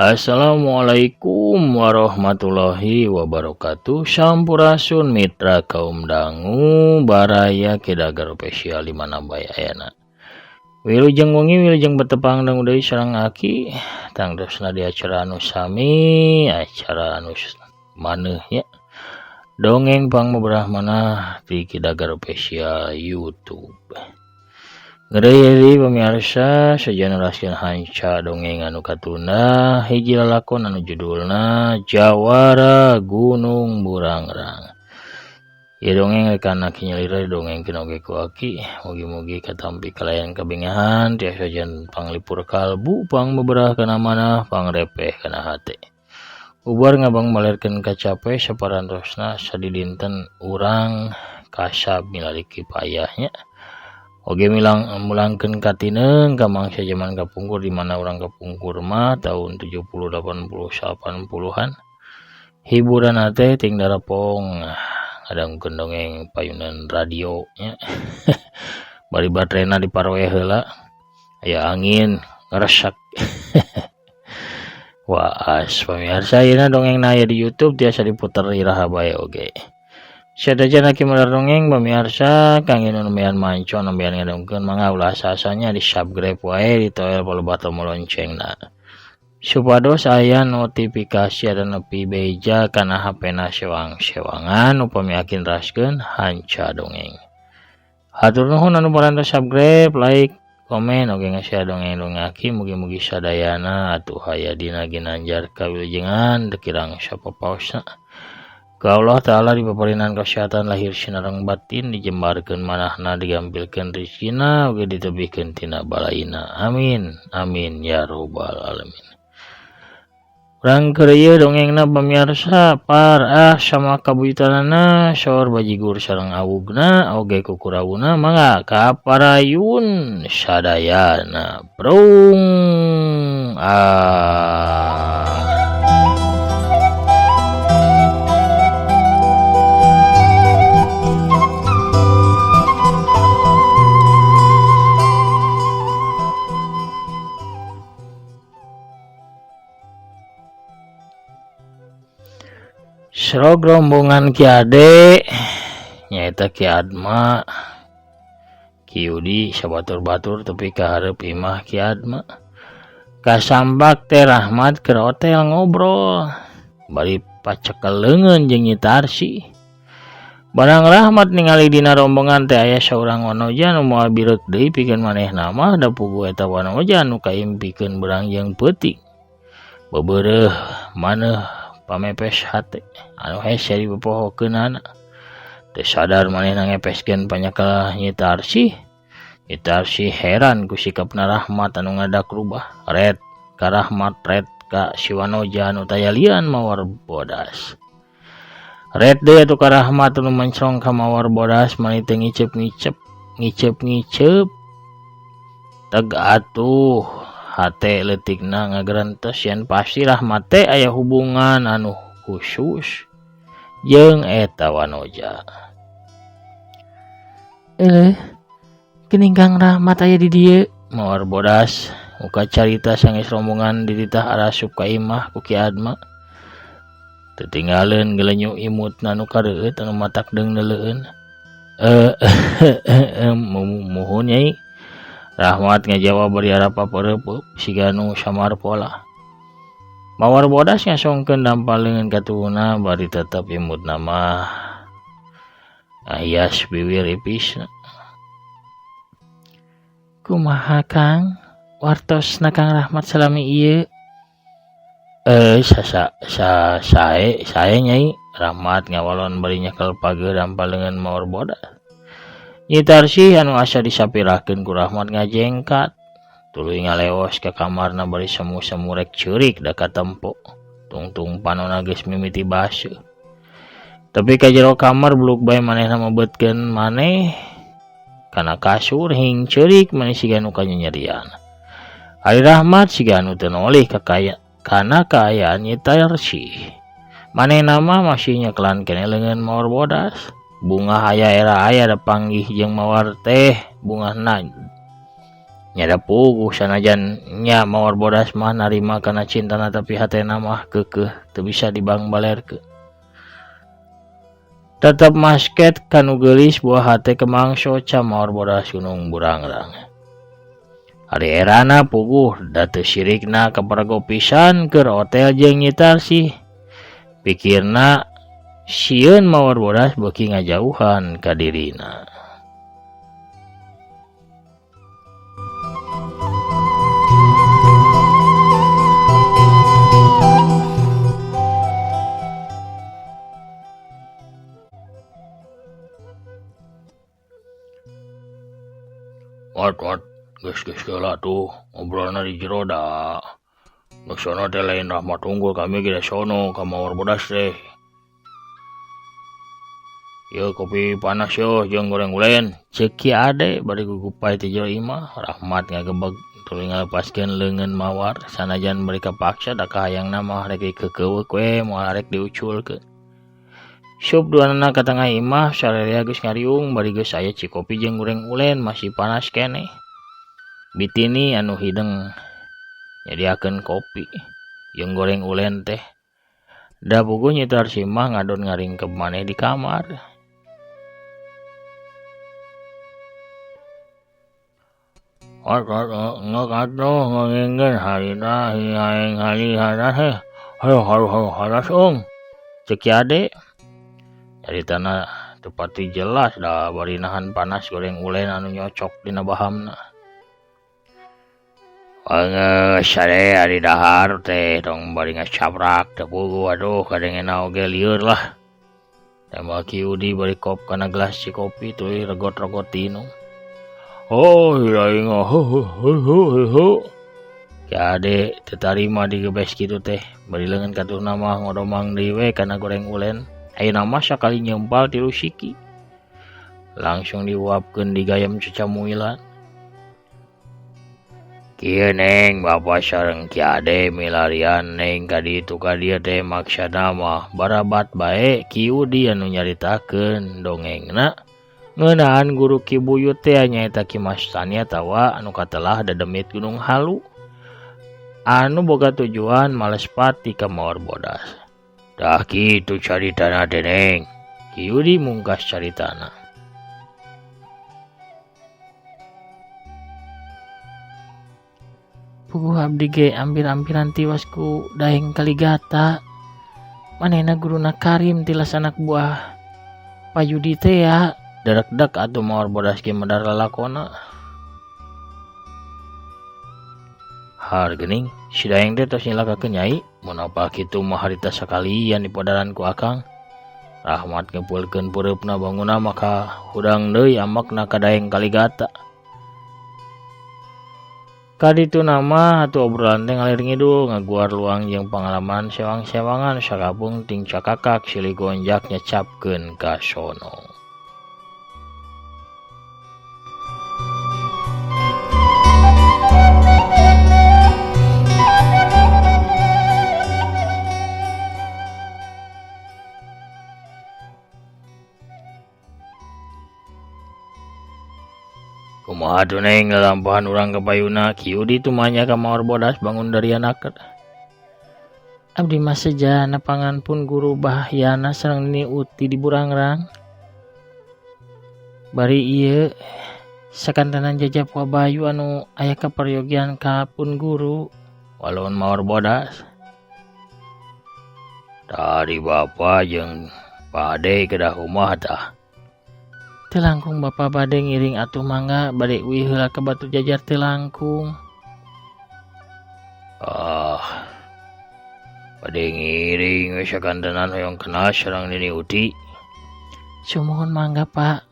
Assalamualaikum warahmatullahi wabarakatuh. Sampurasun mitra kaum dangu baraya kidagar spesial di mana bae ayana. Wilujeng wengi wilujeng betepang dangu deui sareng aki tangdosna di acara anu sami, acara anu maneuh nya. Dongeng pangbeberah manah di kidagar spesial YouTube. Ngeri pemirsa sejeneraskeun hanca dongeng anu katuna hiji lalakon anu judulna Jawara Gunung Burangrang. Ieu dongeng rek anak nyelira dongengkeun oge ku aki, mugi-mugi katampi kalayan kabengahan tiasa jan panglipur kalbu pangbeberah kana manah pangrepeh kana hate. Ubar ngabang malerkeun kacape saparantosna sadidinten urang kasab milaliki payahnya. Oge mulangkeun katineung ka mangsa zaman kapungkur di mana urang kapungkur mah tahun 70 80 80-an. Hiburan teh ting darapong ngadangkeun dongeng payunan radio nya. Bari baterena diparoe heula. Aya angin ngresak. Waas pamirsa ayeuna dongengna aya di YouTube tiasa diputer iraha bae oge. Sadajan aki melar dongeng pamirsa kang inu nembean manco nembean ngadongkeun mangga ulah asa-asanya di subscribe wae di toel palebat tombol loncengna. Supados aya notifikasi ada nepi beja kana HP-na sewang-sewangan upami aki neraskeun hanca dongeng. Hatur nuhun anu parantos subscribe, like, komen oge ngasih dongeng-dongeng aki mugi-mugi sadayana atuh aya dina ginanjar kawilujengan dekirang sapapaosna. Ka Allah Ta'ala dipaparinan kesehatan lahir sinareng batin dijembarkeun manahna digampilkeun rezekina oge ditebihkeun tina balaina. Amin. Amin ya rabbal alamin. Urang keur ieu dongengna pamirsa parah sama kabuyutanana saur bajigur sareng awugna oge kukurawuna mangga kaparayun sadayana. Brung Serog rombongan Ki Ade nyaeta Ki Adma Ki Yudi sabatur-batur tepi ka hareup imah Ki Adma kasambak teh Rahmat keur hotel ngobrol bari pacekeleungeun jeung Nyi Tarsi. Barang Rahmat ningali dina rombongan teh aya saurang wanoja anu moal bireuk deui pikeun manehna mah da puguh eta wanoja anu kaimpikeun berangjang peuting. Bebeureuh maneuh pamepes hate anu hese dipopohokeunana teu sadar manehna ngepeskeun panyakal Nyi Tarsi. Nyi Tarsi heran ku sikapna Rahmat anu ngadak rubah ret ka Rahmat ret ka si wanoja anu tayalian mawar bodas. Ret deui atuh ka Rahmat anu mencrong ka mawar bodas mani teu ngicep teg atuh hate leutikna ngagerentos yen pasti Rahmat teh aya hubungan anu khusus jeung eta wanoja. Geuning Kang Rahmat aya di dieu mawar bodas muka carita sanggeus rombongan dititah arasup ka imah ku Ki Adma. Tetinggalin gelenyu imutna anu kareueut anu matak deung neuleueun. Muhun Nyai. Rahmat ngajawab bari harap papareup siga anu samar pola. Mawar bodas ngasongkeun dampal leungeun ka tubuhna bari tetep imutna mah ahias bibir ipisna. Kumaha Kang? Wartosna Kang Rahmat salami ieu. Sae Nyai. Rahmat ngawalon bari nyekel pageut dampal leungeun mawar bodas. Nyi Tarsi anu asa disapirakeun ku Rahmat ngajengkat tuluy ngaleos ka kamarna bari semu-semu rek ceurik da katempo tungtung panonna geus mimiti baseuh. Tapi ka jero kamar buluk bae manehna mebeutkeun maneh kana kasur hing ceurik maneh siga anu kanyerian. Ari Rahmat siga anu teu nolih kana kaayaan Nyi Tarsi. Manehna mah masih nyekelan keneh leungeun mawar bodas. Bunga aya era aya da panggih jeung mawar teh bungahna Nyada puguh sanajan nya mawar bodas mah narima kana cintana tapi hatena mah keukeuh teu bisa dibangbalerkeun. Tetep masket kanu geulis buah hate kemangso ca mawar bodas gunung burangrang. Ari erana puguh da teu sirikna kapargo pisan keur hotel jeung nyitar sih. Pikirna sieun mawar bodas beuki ngajauhan ka dirina. Wat, geus heula tuh ngobrolna di jero da. Nu sono teh lain Rahmat Unggul kami ge sono ka mawar bodas teh. Yeuh kopi panas yeuh jeung goreng ulen. Ceuk kieu ade bari gugupai ti jero imah. Rahmat ngagebeg tuluy ngalepaskeun leungeun mawar sanajan bari kapaksa da kahayangna mah rek dikeukeuweuk we moal arek diuculkeun. Sup duanana ka tengah imah sarerea geus ngariung bari geus aya cikopi jeung goreng ulen masih panas keneh. Bitini anu hideng nyadiakeun kopi jeung goreng ulen teh. Da puguh nyitar si mah ngadon ngaringkep maneh di kamar. Ngakatno ngenggen harina hiaeng halihana heh. Hayo haras Ceuk ade. Caritana teu pati jelas da bari nahan panas goreng ulen anu nyocok dina bahamna. Geus ade ari dahar teh tong bari ngacabrak teh puguh aduh kadengena oge lieur lah. Tembak Yudi bari kop kana gelas cikopi tuluy regot-regot tinung. Oh aing ho. Ki ade teu tarima digebes kitu teh bari leungeun katuhna mah ngodomang deui we kana goreng ulen. Ayeuna mah sakali nyempal tilu siki. Langsung diuapkeun di gayam cacamuilan. Kieu Neng bapa sareng Ki Ade milarian Neng ka ditu ka dieu teh maksana mah barabat bae Ki Yudi anu nyaritakeun dongengna. Ngeunaan guru Ki Buyut teh nyaeta Ki Mas Tania tawa anu katelah dademit Gunung Halu. Anu boga tujuan malespati ka mawar bodas. Dah kitu caritana teh Neng. Ki Yudi mungkas caritana. Puguh abdi ge ampir-ampiran tiwas ku daeng Kaligata. Manehna guruna Karim tilas anak buah Payudi teh ya. Derek-dek atuh mawar bodas ge medar lalakona. Har geuning si daeng teh tos nyilakakeun nyai. Mun apa kitu mah harita sakalian dipadaran ku Akang. Rahmat ngepulkeun peureupna banguna maka hudang deui amakna ka daeng Kaligata. Kaditu nama atuh obrolan teh ngalir ngidul ngaguar luang jeung pangalaman sewang-sewangan sakabung ting cakakak silih gonjak nyecapkeun ka sono. Kumaha tuh Neng lalampahan urang ka payuna Ki Yudi tumanya ka mawar bodas bangun dari anak. Abdi mah seja napangan pun guru bahyana sareng Nini Uti di Burangrang. Bari ieu sakantanan jajab wabayu anu aya kaparyogian ka pun guru walon mawar bodas. Dari bapa jeung Pak Ade kedah umah tah. Teu langkung bapa bade ngiring atuh mangga bade uih heula ka Batu Jajar teu langkung. Bade ngiring we sakantenan hoyong kenal sareng Nini Uti. Sumohon mangga Pak.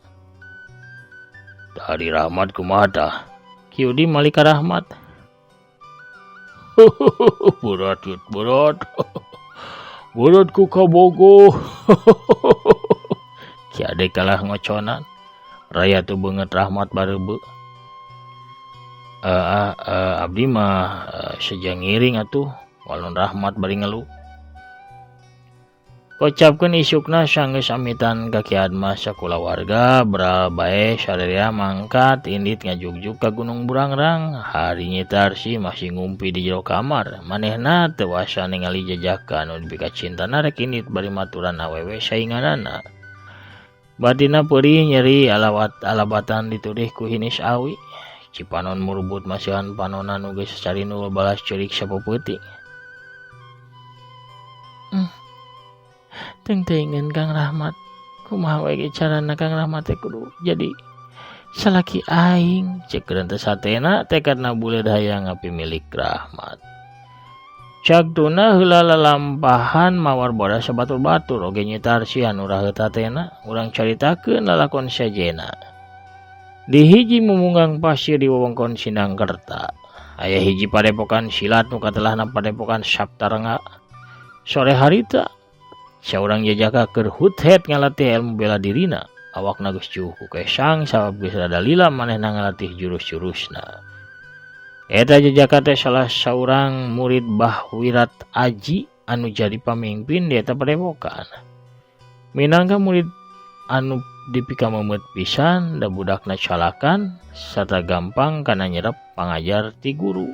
Dari Rahmat kumaha tah? Ki Yudi mali ka Rahmat. Berat. Berat ku kabogo. Ki Ade kalah ngoconan. Raya tuh beungeut Rahmat bareubeu. Abdi mah seja ngiring atuh walon Rahmat bari ngeluh. Kocapkeun isukna sanggeus amitan kakiad mah sakulawarga beral bae sadaya mangkat indit ngajugjug ka Gunung Burangrang. Hari Tarsi masih ngumpi di jero kamar. Manehna teu wasa ningali jajaka anu dipika cintana rek indit bari maturan awewe sainganana. Batina peurih nyeri alabatan ditudih ku Hinis Awi. Cipanon murubut masihan panonan nu geus sarinul balas ceurik sapeupeting. Teng-tengen Kang Rahmat, kumaha wae carana Kang Rahmat teh kudu jadi salaki aing. Cek renteu satena tekadna buleud hayang ngapi milik Rahmat. Cagtuna heula lalampahan mawar bodas sabatur-batur oge Nyi Tarsi anu raheut hatena urang caritakeun lalakon sajena. Di hiji mumunggang pasir di wewengkon Sindangkerta aya hiji padepokan silat nu katelahna padepokan Saptarenga. Sore harita saurang jajaka keur hut-het ngalatih ilmu bela dirina. Awakna geus cuh ku kesang sabab geus rada lila manehna ngalatih jurus-jurusna. Eta jajaka teh salah saurang murid Bah Wirat Aji anu jadi pamimpin di eta padepokan. Minangka murid anu dipika memet pisan da budakna calakan sarta gampang kana nyerep pangajar ti guru.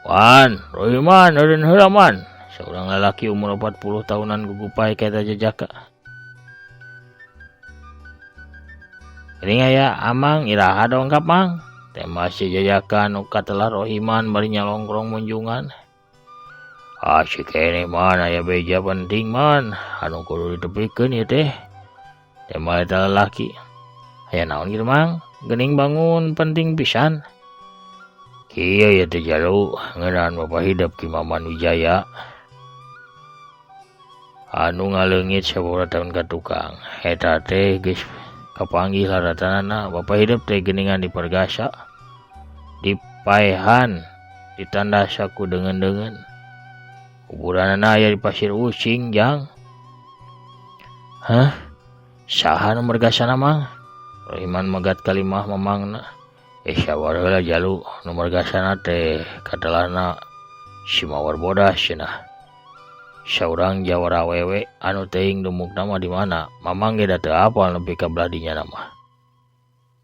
Wan, Rohiman, eureun heula man. Seorang lalaki umur 40 tahunan gugupai ka eta jajaka. Geuning aya amang iraha dongkap mang. Tema si jajaka nu katelah Rohiman bari nyalongkrong munjungan. Si kene man aya beja penting man anu kudu ditepikeun ieu teh. Tema eta lalaki. Aya naon kieu mang? Geuning bangun penting pisan. Kieu ya teh jalu ngeunaan Bapak Hidep Ki Maman Wijaya anu ngaleungit sababaraha tahun ka tukang. Eta teh geus kapanggih laratanana Bapak Hidep teh geuningan dipergasa, dipaehan, ditandasa ku deungeun-deungeun. Kuburanana aya di Pasir Ucing jang. Saha nu mergasana mang? Rohiman megat kalimah mamangna. Sabar heula jalu nu margasana teh katelahna si mawar bodas cenah. Saurang jawara awewe anu teuing dumukna mah di mana? Mamang ge da teu apal nepi ka belah dinya mah.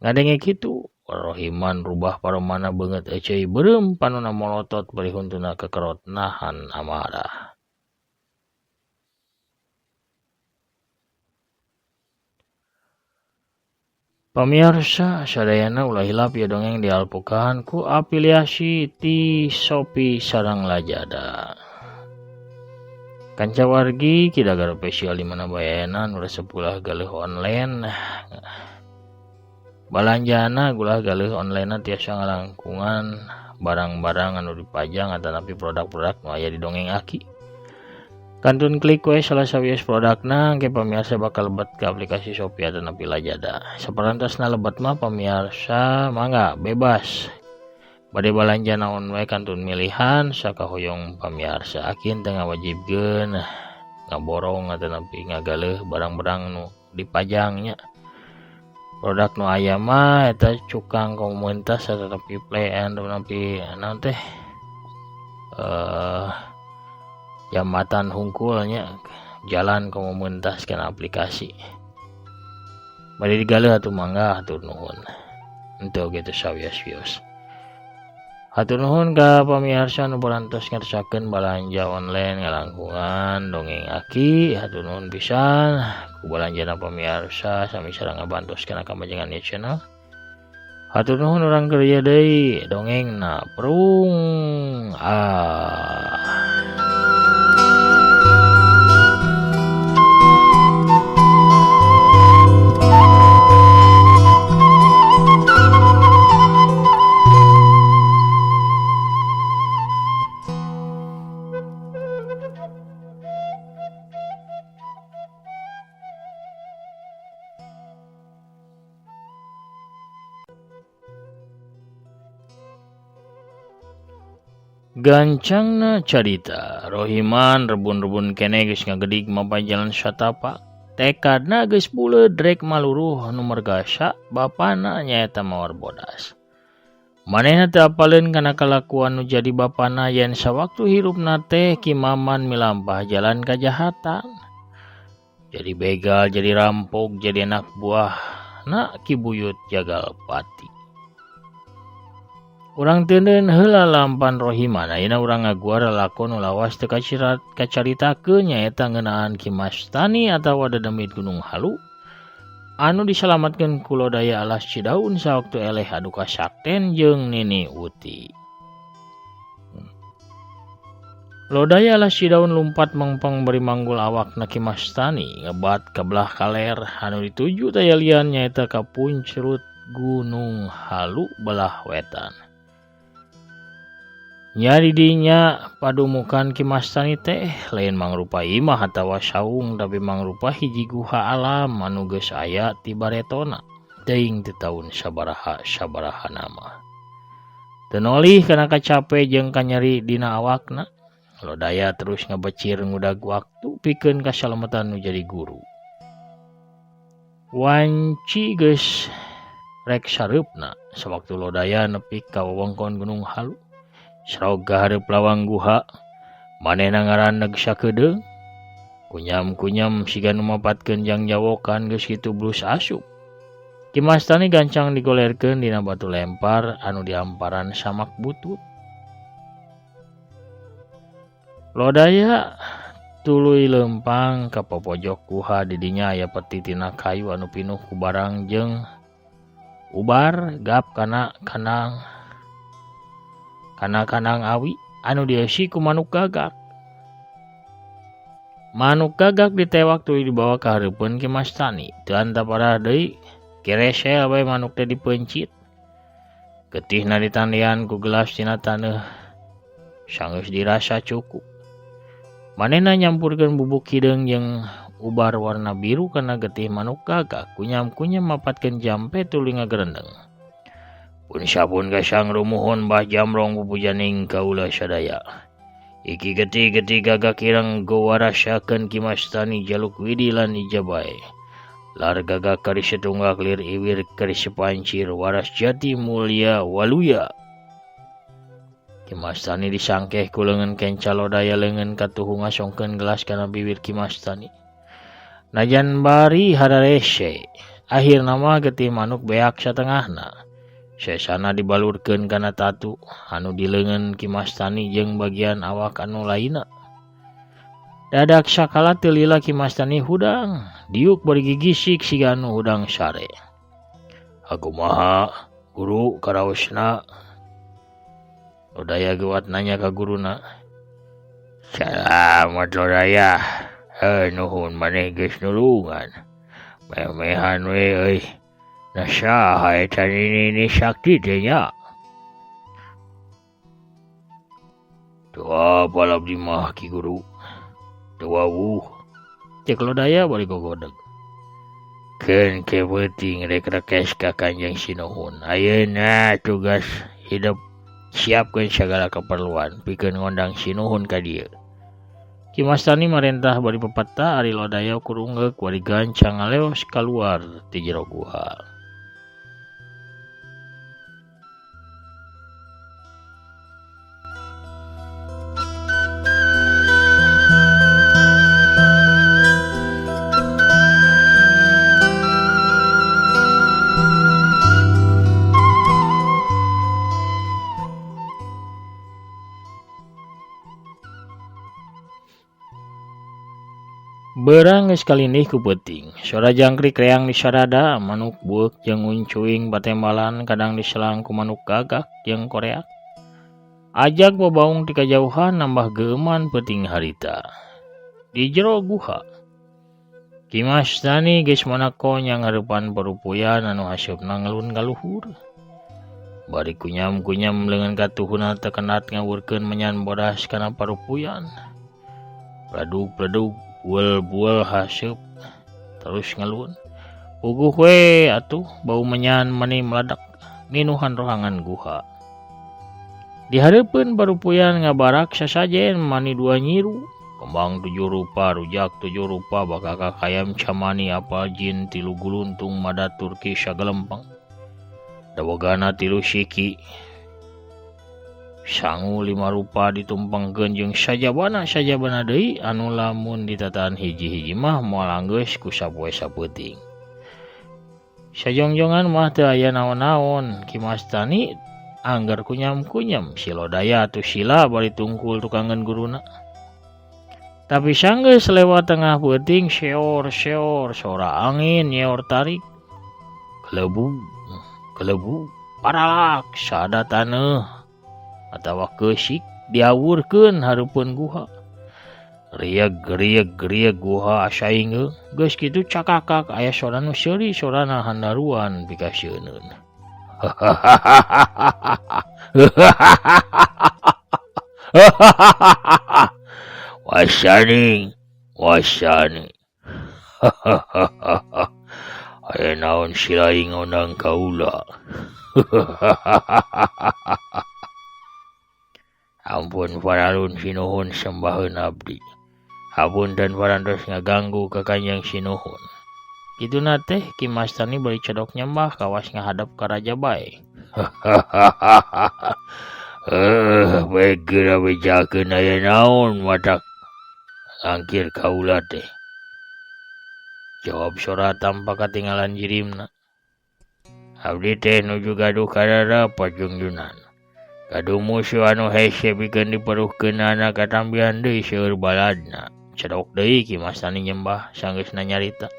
Ngadenge kitu Rohiman rubah paromana beungeut eceuy beureum panonna molotot bari huntuna kekerot nahan amarah. Pamirsa sadayana ulah hilap ya dongeng di alpukahan ku afiliasi ti Shopee sareng Lazada. Kanca wargi Ki-Dagaro spesial di mana bayanan ulah sepulah galih online. Balanjana gulah galih online tiasa ngalangkungan barang-barang anu dipajang atanapi produk-produk nu aya di dongeng Aki. Kantun klik we salah sawias produkna engke pamirsa bakal lebet ke aplikasi Shopee atanapi Lazada. Saparantasna lebet mah pamirsa mangga bebas. Bade balanja naon wae kantun milihan sakahoyong pamirsa. Akin teu ngawajibkeun ngaborong atanapi ngagaleuh barang-barang nu dipajangnya. Produk nu aya mah eta cukang komunitas atanapi play and atanapi naon teh jambatan hungkulnya jalan komunitas kana aplikasi. Bade digaleuh atuh mangga hatur nuhun. Henteu gitu sawios-wios. Hatur nuhun ka pamirsa nu parantos ngersakeun balanja online ngalangkungan dongeng Aki. Hatur nuhun pisan ku balanjana pamirsa sami sareng ngabantos kana kamajengan ieu channel. Hatur nuhun urang kerja deui dongengna prung. Gancangna carita Rohiman rebun-rebun kene geus ngagedig mapajalan satapa. Tekadna geus buleud rek maluruh nu mergasa bapana nyaeta mawar bodas. Manehna teu apaleun kana kalakuan nu jadi bapana yen sawaktu hirupna teh Ki Maman milampah jalan kajahatan. Jadi begal, jadi rampok, jadi anak buah na Ki Buyut Jagalpati. Urang teuneun heula lampan rohimana ayeuna urang ngaguar lalakon nu lawas teu kacaritakeun nyaeta ngeunaan Ki Mastani atawa Dedemit Gunung Halu anu diselamatkeun ku Lodaya alas Cidaun sawaktu eleh adu kasakten jeung Nini Uti. Lodaya alas Cidaun lumpat mengpeng beri manggul awakna Ki Mastani ngebat ka belah kaler anu dituju daya lian nyaeta ka puncrut Gunung Halu belah wetan. Nya di dinya padumukan Ki Mastani teh lain mangrupa imah atawa saung tapi mangrupa hiji guha alam anu geus aya ti baretona teuing ti taun sabaraha nama. Teu nolih kana kacape jeung kanyeri dina awakna. Lodaya terus ngabecir ngudag waktu pikeun kasalametan nu jadi guru. Wanci geus rek sareupna sawaktu Lodaya nepi ka wewengkon Gunung Halu. Sroga hareup lawang guha, manehna ngaraneg sakedeung. Kunyam-kunyam siga nu mapatkeun jang jawokan geus kitu blus asup. Ki Mastani gancang digolerkeun dina batu lempar anu diamparan samak butut. Lodaya tuluy lempang ka popojok guha di dinya aya peti tina kayu anu pinuh ku barang jeung ubar gap kana kanang awi anu dieusi ku manuk gagak. Manuk gagak ditewak tuluy dibawa ka hareupeun Ki Mastani. Teu antapara deui kiresel bae manuk teh dipencit. Getihna ditandean ku gelas tina taneuh sanggeus dirasa cukup. Manehna nyampurkeun bubuk hideung jeung ubar warna biru kana getih manuk gagak. Kunyam-kunyam mapatkeun jampe tuluy ngagerendeng. Pun sabun gasang rumuhun Mbah Jamrong pupujaning kaula sadaya. Iki getih-getih gagak ireng gowarasakeun Ki Mastani jaluk widi lan ijabae. Lar gagak kari setunggak lir iwir kari sepancir waras jati mulia waluya. Ki Mastani disangkeh ku leungeun kenca Lodaya leungeun katuhu ngasongkeun gelas kana bibir Ki Mastani. Najan bari hararese, akhirna mah getih manuk beak satengahna. Sesana dibalurkeun kana tatu anu di leungeun Ki Mastani jeung bagian awak anu lainna. Dadak sakala teu lila Ki Mastani hudang, diuk bari gigisik siga anu hudang sare. Akumaha guru karaosna? Lodaya geuwat nanya ka guruna. Salamat Lodaya. Nuhun maneh geus nulungan. Memehan we euy. Nasaha eta Nini sakti teh nya. Tua apa abdi mah Ki Guru. Tua cek Lodaya bari gogodeg. Keun ke beuting rek rekes ka Kanjeng Sinuhun. Ayeuna tugas hidup siapkeun sagala keperluan pikeun ngondang Sinuhun ka dieu. Ki Mastani marentah bari pepeta ari Lodaya kurungeuk bari gancang ngaleos kaluar ti jero guha. Beurang geus kalinih ku peuting. Sora jangkrik reang di sarada, manuk bueuk jeung uncuing batembalan kadang diselang ku manuk gagak jeung koreak. Ajak babaung ti kajauhan nambah geuman peuting harita. Di jero guha, Ki Mastani geus manako nya ngarupan parupuyan anu haseupna ngelun ka luhur. Bari kunyam-kunyam leungeun katuhuna teu kenat ngawurkeun menyan bodas kana parupuyan. Pledug-pledug buel-buel haseup terus ngelun. Puguh we atuh bau menyan mani meledak ninuhan rohangan guha. Di hareupeun parupuyan ngabarak sasajen mani dua nyiru. Kembang 7 rupa, rujak 7 rupa, bakaka kayam camani apal jin 3 guluntung mada turki sagelempang. Dawagana 3 siki, Sangu 5 rupa ditumpangkeun jeung sajabana deui anu lamun ditataan hiji-hiji mah moal anggeus ku sapoe sapeuting. Sajongjongan mah teu aya naon-naon, Ki Mastani anggar kunyam-kunyam si lodaya atuh sila bari tungkul tukangan guruna. Tapi sanggeus lewat tengah peuting seor sora angin nyeor tarik. Kelebu paralak sada taneuh atawa keusik diawurkeun hareupeun guha. Rieg guha asaing geus kitu cakakak aya sora nu seuri sorana handaruan pikasieun. Wasani. Aya naon silaing ngundang kaula. Ampun paralun sinuhun sembaheun abdi. Hapunten parantos ngaganggu ka Kanjeng Sinuhun. Kituna teh Ki Mastani bari codok nyembah kawas ngahadap ka Raja bae. Baik geura bejakeun aya naon matak angkir kaula teh. Jawab sora tanpa katinggalan jirimna. Abdi teh nuju gaduh kadara pajungjunan. Gaduh musuh anu hese pikeun diparuhkeunana katambihan deui seueur baladna. Cedok deui Ki Mastani nyembah sanggeusna nyarita.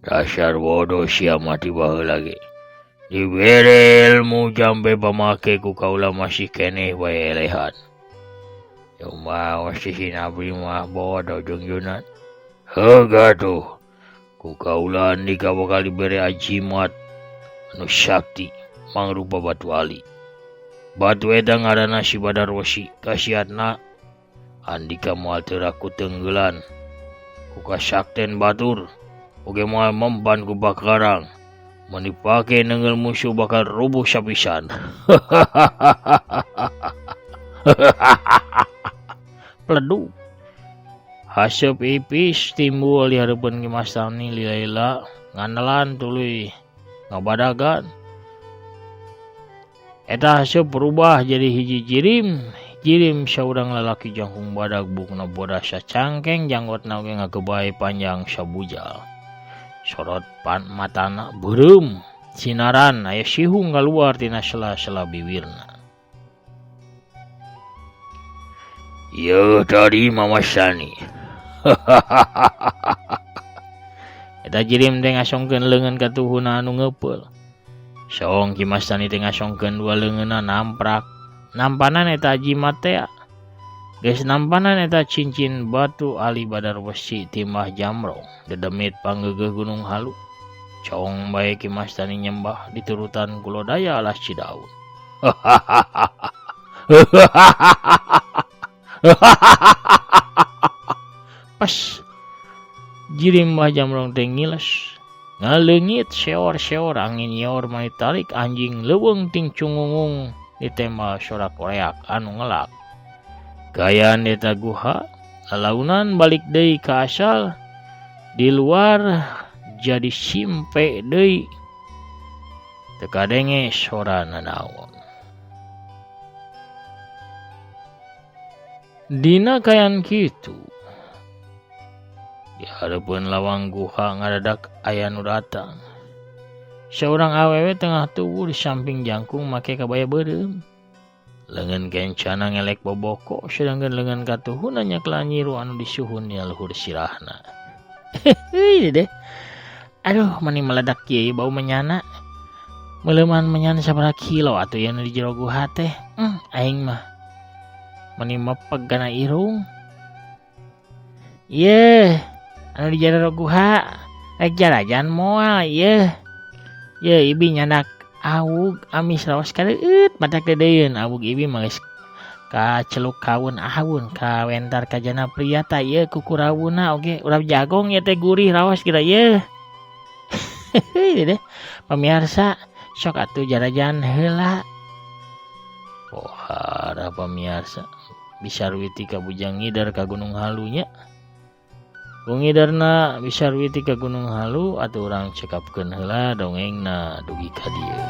Dasar bodoh sia mati baheula ge. Dibere ilmu jambe pamake ku kaula masih keneh bae elehan. Cuma masih sinabri mah bodoh jungjunan. Heuga tuh. Ku kaula andika bakal dibere ajimat anu sakti mangrupa batu ali. Batu eta ngaranna Si Badarwesi. Kasiatna andika moal teu raku tenggelan ku kasakten batur oge moal memban ku bakarang. Mun dipake neungeul musuh bakal rubuh sapisan. Pleduk. Haseup ipis timbul di hareupeun Ki Mastani lilaila ngandelan tuluy ngabadagan. Eta haseup berubah jadi hiji jirim saurang lalaki jangkung badag bukna bodas sacangkeng janggotna oge ngagebae panjang sabujal. Sorot matana beureum sinaran aya sihung kaluar tina sela-sela bibirna. Yo tadi Mama Sani. Eta jirim teh ngasongkeun leungeun ka tuhuna anu ngeupeul. Saong Ki Mastani teh ngasongkeun dua leungeunna namprak. Nampanan eta jimat teh. Geus nampanan eta cincin batu Ali Badarwesi timah Jamrong dedemit panggeugeuh Gunung Halu. Saong bae Ki Mastani nyembah diturutan ku lodaya alas Cidaun. Pas jirim Mbah Jamrong teh ngiles ngaleungit seor angin nyeor mani tarik anjing leuweung ting cungungung ditembal sorak reak anu ngelak. Gayaan eta guha lalaunan balik deui ka asal di luar jadi simpe deui teu kadenge sorana naon. Dina kayan kitu di hareupeun lawang guha ngadadak aya nu datang. Saurang awewe tengah tubuh di samping jangkung make kabaya beureum. Leungeun kencana ngelek boboko sedangkan leungeun katuhun nya kelanyiru anu disuhun di luhur sirahna. Heuh deh. Aduh mani meledak kieu bau menyana. Meleuman menyana sabaraha kilo atuh yang di jero guha teh. Aing mah mani mepeg kana irung. Yeuh, anu di jero guha rek jarajan moal yeuh. Ye ibi nyandak awug amis raos kareueut matak dedeun awug ibi mah geus ka celuk kawun ahawun ka wentar ka jana priyata ye kukurawuna oge urang jagong ye teh gurih raos kira ye. Deh pamirsa sok atuh jarajan heula. Pohara pamirsa bisa ruwiti ka bujang ngidar ka Gunung Halunya. Bungidarna bisarwi ti ka Gunung Halu atuh urang cekapkeun heula dongengna dugi ka dieu.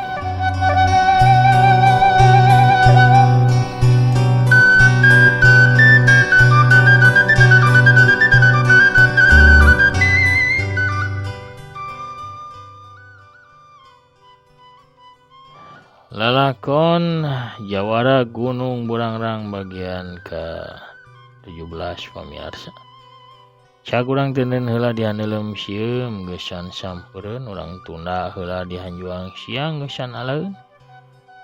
Lalakon Jawara Gunung Burangrang bagian ke-17 pamirsa. Cak urang teuneun heula dihandelem sieum geusan sampeureun urang tunda heula dihanjuang siang geusan aleun.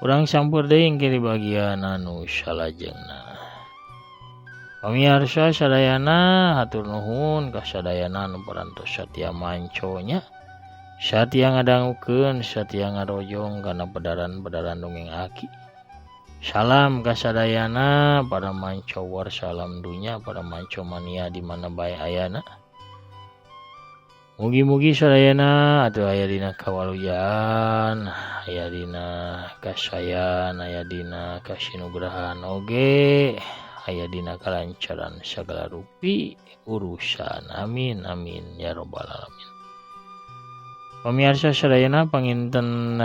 Urang sampeur deui engke di bagian anu salajengna. Pamirsa sadayana hatur nuhun ka sadayana anu parantos satia manconya. Satia ngadangukeun, satia ngarojong kana pedaran-pedaran dongeng aki. Salam kasadayana para mancowar salam dunya para manco mania di mana bae ayana. Mugi-mugi sadayana atuh aya dina kawaluyan, aya dina kasayan, aya dina kasinugrahan oge, aya dina kalancaran sagala rupi urusan. Amin amin ya rabbal alamin. Pamirsa sadayana panginten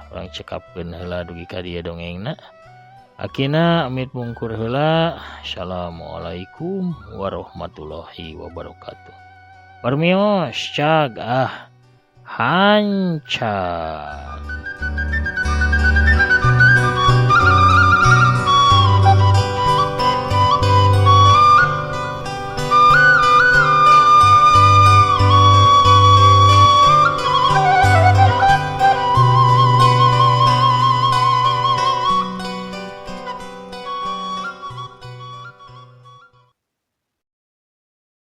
urang cekapkeun heula dugi ka dieu dongengna. Akina amit mungkur heula. Assalamualaikum warahmatullahi wabarakatuh. Permios cag hancang.